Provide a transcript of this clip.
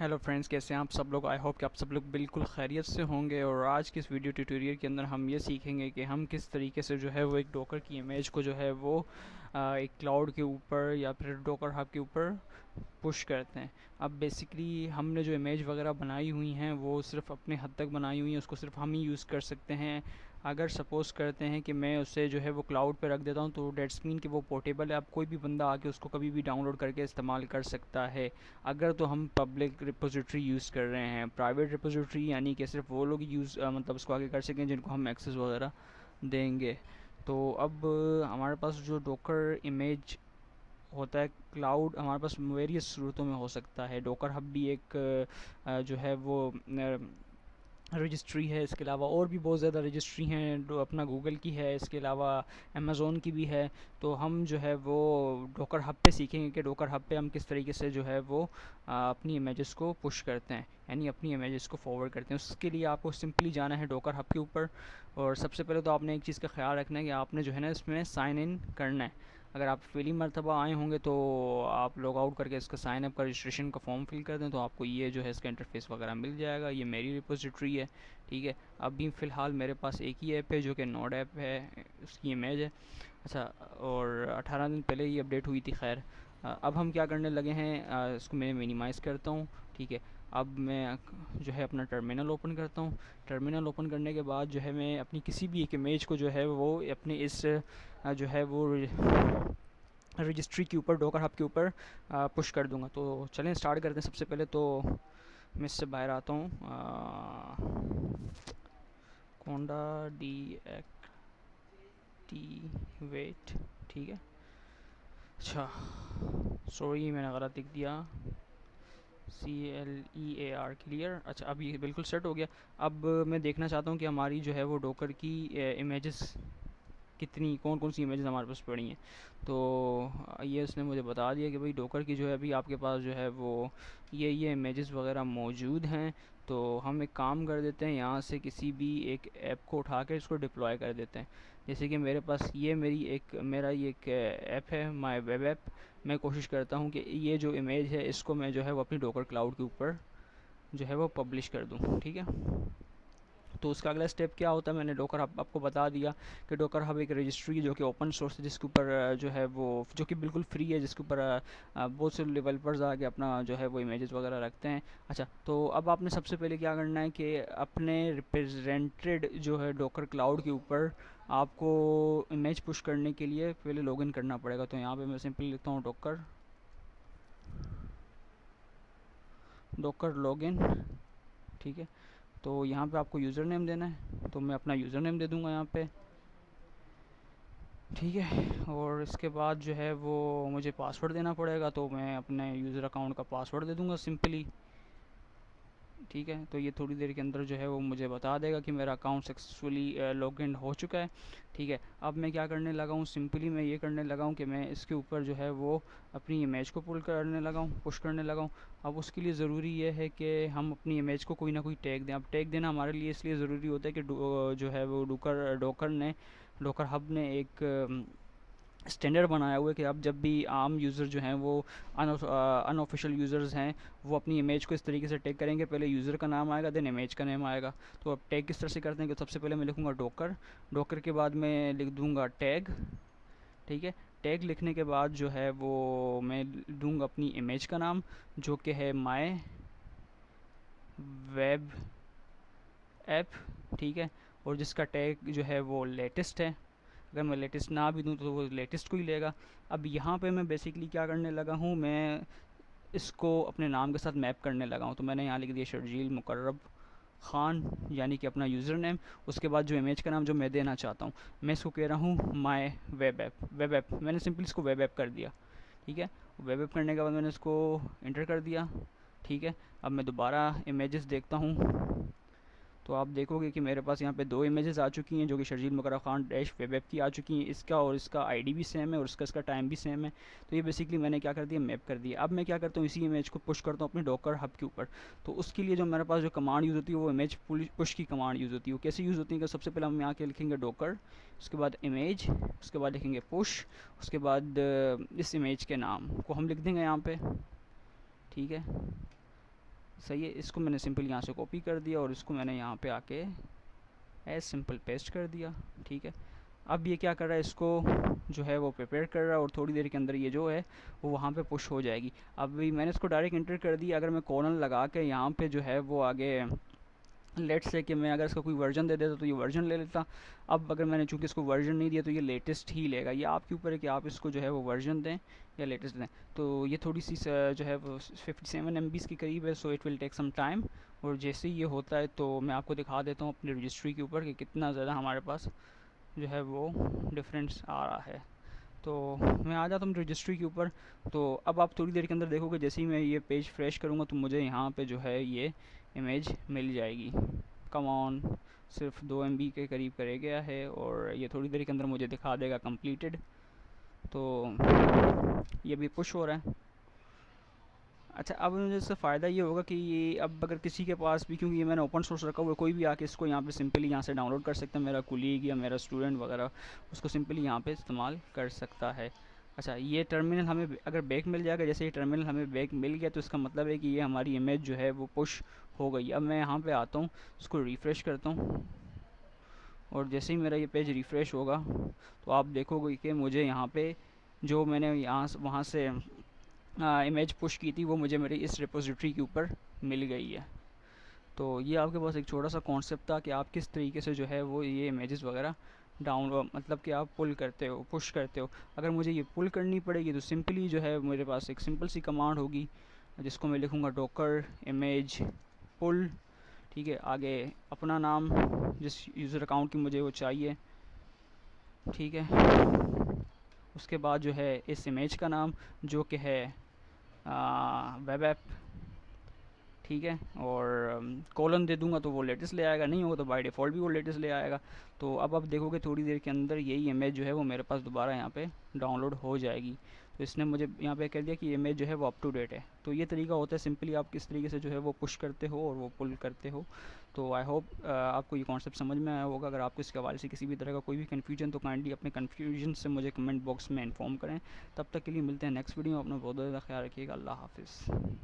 Hello friends, कैसे हैं आप सब लोग। आई होप कि आप सब लोग बिल्कुल खैरियत से होंगे। और आज की इस वीडियो ट्यूटोरियल के अंदर हम ये सीखेंगे कि हम किस तरीके से जो है वो एक डॉकर की इमेज को जो है वो एक क्लाउड के ऊपर या फिर डॉकर हब के ऊपर पुश करते हैं। अब बेसिकली हमने जो इमेज वगैरह बनाई हुई हैं वो सिर्फ अपने हद तक बनाई हुई हैं, उसको सिर्फ हम ही यूज़ कर सकते हैं। अगर सपोज़ करते हैं कि मैं उसे जो है वो क्लाउड पे रख देता हूँ तो डेट्स मीन कि वो पोर्टेबल है, अब कोई भी बंदा आके उसको कभी भी डाउनलोड करके इस्तेमाल कर सकता है। अगर तो हम पब्लिक रिपोजिटरी यूज़ कर रहे हैं, प्राइवेट रिपोजिटरी यानी कि सिर्फ वो लोग यूज़ मतलब उसको आगे कर सकें जिनको हम एक्सेस वगैरह देंगे। तो अब हमारे पास जो डॉकर इमेज होता है क्लाउड, हमारे पास वेरियस सूरतों में हो सकता है। डॉकर हब भी एक जो है वो रजिस्ट्री है। इसके अलावा और भी बहुत ज़्यादा रजिस्ट्री हैं, जो अपना गूगल की है, इसके अलावा अमेज़ोन की भी है। तो हम जो है वो डॉकर हब पे सीखेंगे कि डॉकर हब पे हम किस तरीके से जो है वो अपनी इमेजेस को पुश करते हैं, यानी अपनी इमेजेस को फॉरवर्ड करते हैं। उसके लिए आपको सिंपली जाना है डॉकर हब के ऊपर। और सबसे पहले तो आपने एक चीज़ का ख्याल रखना है कि आपने जो है ना इसमें साइन इन करना है। अगर आप पहली मरतबा आए होंगे तो आप लॉग आउट करके इसका साइन अप का रजिस्ट्रेशन का फॉर्म फिल कर दें तो आपको ये जो है इसका इंटरफेस वगैरह मिल जाएगा। ये मेरी रिपोजिटरी है, ठीक है। अभी फ़िलहाल मेरे पास एक ही ऐप है जो कि नोड ऐप है, उसकी इमेज है। अच्छा, और 18 दिन पहले ही अपडेट हुई थी। खैर, अब हम क्या करने लगे हैं, इसको मैं मिनिमाइज़ करता हूँ, ठीक है। अब मैं जो है अपना टर्मिनल ओपन करता हूँ। टर्मिनल ओपन करने के बाद जो है मैं अपनी किसी भी एक इमेज को जो है वो अपने इस जो है वो रजिस्ट्री के ऊपर, डॉकर हब के ऊपर पुश कर दूंगा। तो चलें स्टार्ट करते हैं। सबसे पहले तो मैं इससे बाहर आता हूँ, कोंडा डी एक्टिवेट, ठीक है। अच्छा, सॉरी मैंने गलत लिख दिया, CLEAR, क्लियर। अच्छा, अब ये बिल्कुल सेट हो गया। अब मैं देखना चाहता हूँ कि हमारी जो है वो डॉकर की इमेजेस कितनी, कौन कौन सी इमेजेस हमारे पास पड़ी हैं। तो ये उसने मुझे बता दिया कि भाई डॉकर की जो है अभी आपके पास जो है वो ये इमेजेस वगैरह मौजूद हैं। तो हम एक काम कर देते हैं, यहाँ से किसी भी एक ऐप को उठा कर इसको डिप्लॉय कर देते हैं। जैसे कि मेरे पास ये मेरा ये एक ऐप है, माय वेब ऐप। मैं कोशिश करता हूँ कि ये जो इमेज है इसको मैं जो है वो अपनी डॉकर क्लाउड के ऊपर जो है वो पब्लिश कर दूँ, ठीक है। तो उसका अगला स्टेप क्या होता है, मैंने डॉकर हब आपको बता दिया कि डॉकर हब एक रजिस्ट्री है जो कि ओपन सोर्स है, जिसके ऊपर जो है वो जो कि बिल्कुल फ्री है, जिसके ऊपर बहुत से डेवलपर्स आके अपना जो है वो इमेजेस वगैरह रखते हैं। अच्छा, तो अब आपने सबसे पहले क्या करना है कि अपने रिप्रेजेंटेड जो है डॉकर क्लाउड के ऊपर आपको इमेज पुश करने के लिए पहले लॉगिन करना पड़ेगा। तो यहाँ पे मैं सिंपली लिखता हूँ डॉकर लॉगिन, ठीक है। तो यहाँ पे आपको यूज़र नेम देना है, तो मैं अपना यूज़र नेम दे दूँगा यहाँ पे, ठीक है। और इसके बाद जो है वो मुझे पासवर्ड देना पड़ेगा, तो मैं अपने यूज़र अकाउंट का पासवर्ड दे दूँगा सिंपली, ठीक है। तो ये थोड़ी देर के अंदर जो है वो मुझे बता देगा कि मेरा अकाउंट सक्सेसफुली लॉगिन हो चुका है, ठीक है। अब मैं क्या करने लगा हूँ, सिंपली मैं ये करने लगा हूँ कि मैं इसके ऊपर जो है वो अपनी इमेज को पुल करने लगा हूँ, पुश करने लगा हूँ। अब उसके लिए ज़रूरी ये है कि हम अपनी इमेज को कोई ना कोई टैग दें। अब टैग देना हमारे लिए इसलिए ज़रूरी होता है कि जो है वो डॉकर हब ने एक स्टैंडर्ड बनाया हुआ है कि अब जब भी आम यूज़र जो हैं वो अनऑफिशियल यूज़र्स हैं, वो अपनी इमेज को इस तरीके से टैग करेंगे, पहले यूज़र का नाम आएगा देन इमेज का नेम आएगा। तो अब टैग किस तरह से करते हैं कि सबसे पहले मैं लिखूँगा डॉकर, डॉकर के बाद मैं लिख दूँगा टैग, ठीक है। टैग लिखने के बाद जो है वो मैं दूँगा अपनी इमेज का नाम जो कि है माय वेब ऐप, ठीक है। और जिसका टैग जो है वो लेटेस्ट है। अगर मैं लेटेस्ट ना भी दूँ तो वो लेटेस्ट को ही लेगा। अब यहाँ पे मैं बेसिकली क्या करने लगा हूँ, मैं इसको अपने नाम के साथ मैप करने लगा हूँ। तो मैंने यहाँ लिख दिया शर्जील मुकर्रब ख़ान, यानी कि अपना यूज़र नेम। उसके बाद जो इमेज का नाम जो मैं देना चाहता हूँ, मैं इसको कह रहा हूँ माय वेब ऐप मैंने सिंपली इसको वेब ऐप कर दिया, ठीक है। वेब ऐप करने के बाद मैंने इसको इंटर कर दिया, ठीक है। अब मैं दोबारा इमेजेस देखता हूँ तो आप देखोगे कि मेरे पास यहाँ पे दो इमेजेस आ चुकी हैं जो कि शर्जील मुकर्रम खान डैश वेब ऐप की आ चुकी हैं। इसका और इसका आईडी भी सेम है और इसका टाइम भी सेम है। तो ये बेसिकली मैंने क्या कर दिया, मैप कर दिया। अब मैं क्या करता हूँ, इसी इमेज को पुश करता हूँ अपने डॉकर हब के ऊपर। तो उसके लिए जो मेरे पास जो कमांड यूज़ होती है वो इमेज पुश की कमांड यूज़ होती है। वो कैसे यूज़ होती है कि सबसे पहले हम यहाँ के लिखेंगे डॉकर, उसके बाद इमेज, उसके बाद लिखेंगे पुश, उसके बाद इस इमेज के नाम को हम लिख देंगे यहाँ पर, ठीक है। सही है। इसको मैंने सिंपल यहाँ से कॉपी कर दिया और इसको मैंने यहाँ पे आके एज सिंपल पेस्ट कर दिया। ठीक है, अब ये क्या कर रहा है, इसको जो है वो प्रिपेयर कर रहा है और थोड़ी देर के अंदर ये जो है वो वहाँ पे पुश हो जाएगी। अभी मैंने इसको डायरेक्ट इंटर कर दिया। अगर मैं कॉलन लगा के यहाँ पे जो है वो आगे लेट्स से कि मैं अगर इसका कोई वर्जन दे देता तो ये वर्जन ले लेता। अब अगर मैंने चूँकि इसको वर्जन नहीं दिया तो ये लेटेस्ट ही लेगा। ये आपके ऊपर है कि आप इसको जो है वो वर्जन दें या लेटेस्ट दें। तो ये थोड़ी सी जो है वो 57 MB के करीब है, so it will take some time. और जैसे ही ये होता है तो मैं आपको दिखा देता हूँ अपनी रजिस्ट्री के ऊपर कि कितना ज़्यादा हमारे पास जो है वो डिफरेंस आ रहा है। तो मैं आ जाता हूँ रजिस्ट्री के ऊपर। तो अब आप थोड़ी देर के अंदर देखोगे जैसे ही मैं ये पेज फ्रेश करूँगा तो मुझे यहाँ पे जो है ये इमेज मिल जाएगी। कम ऑन, सिर्फ 2 MB के करीब करे गया है और ये थोड़ी देर के अंदर मुझे दिखा देगा कंप्लीटेड। तो ये भी पुश हो रहा है। अच्छा, अब मुझे इससे फ़ायदा ये होगा कि ये अब अगर किसी के पास भी, क्योंकि ये मैंने ओपन सोर्स रखा हुआ है, कोई भी आके इसको यहाँ पे सिंपली यहाँ से डाउनलोड कर सकता है, मेरा कुलीग या मेरा स्टूडेंट वगैरह उसको सिंपली यहाँ पे इस्तेमाल कर सकता है। अच्छा, ये टर्मिनल हमें अगर बैक मिल जाएगा, जैसे ये टर्मिनल हमें बैक मिल गया तो इसका मतलब है कि ये हमारी इमेज जो है वो पुश हो गई। अब मैं यहाँ पर आता हूँ, इसको रिफ़्रेश करता हूँ और जैसे ही मेरा ये पेज रिफ़्रेश होगा तो आप देखोगे कि मुझे यहाँ पे जो मैंने यहाँ वहाँ से इमेज पुश की थी वो मुझे मेरी इस रिपोजिटरी के ऊपर मिल गई है। तो ये आपके पास एक छोटा सा कॉन्सेप्ट था कि आप किस तरीके से जो है वो ये इमेजेस वगैरह डाउनलोड, मतलब कि आप पुल करते हो, पुश करते हो। अगर मुझे ये पुल करनी पड़ेगी तो सिंपली जो है मेरे पास एक सिंपल सी कमांड होगी जिसको मैं लिखूँगा डॉकर इमेज पुल। ठीक है, आगे अपना नाम जिस यूज़र अकाउंट की मुझे वो चाहिए, ठीक है, उसके बाद जो है इस इमेज का नाम जो कि है वेब ऐप, ठीक है, और कॉलन दे दूंगा तो वो लेटेस्ट ले आएगा, नहीं होगा तो बाय डिफ़ॉल्ट भी वो लेटेस्ट ले आएगा। तो अब आप देखोगे थोड़ी देर के अंदर यही इमेज जो है वो मेरे पास दोबारा यहाँ पे डाउनलोड हो जाएगी। तो इसने मुझे यहाँ पे कह दिया कि इमेज जो है वो अप टू डेट है। तो ये तरीका होता है सिंपली आप किस तरीके से जो है वो पुश करते हो और वो पुल करते हो। तो आई होप आपको ये कॉन्सेप्ट समझ में आया होगा। अगर आपको इसके हवाले से किसी भी तरह का कोई भी कन्फ्यूजन तो काइंडली अपने कन्फ्यूजन से मुझे कमेंट बॉक्स में इन्फॉर्म करें। तब तक के लिए मिलते हैं नेक्स्ट वीडियो में। अपना बहुत ज़्यादा ख्याल रखिएगा। अल्लाह हाफिज़।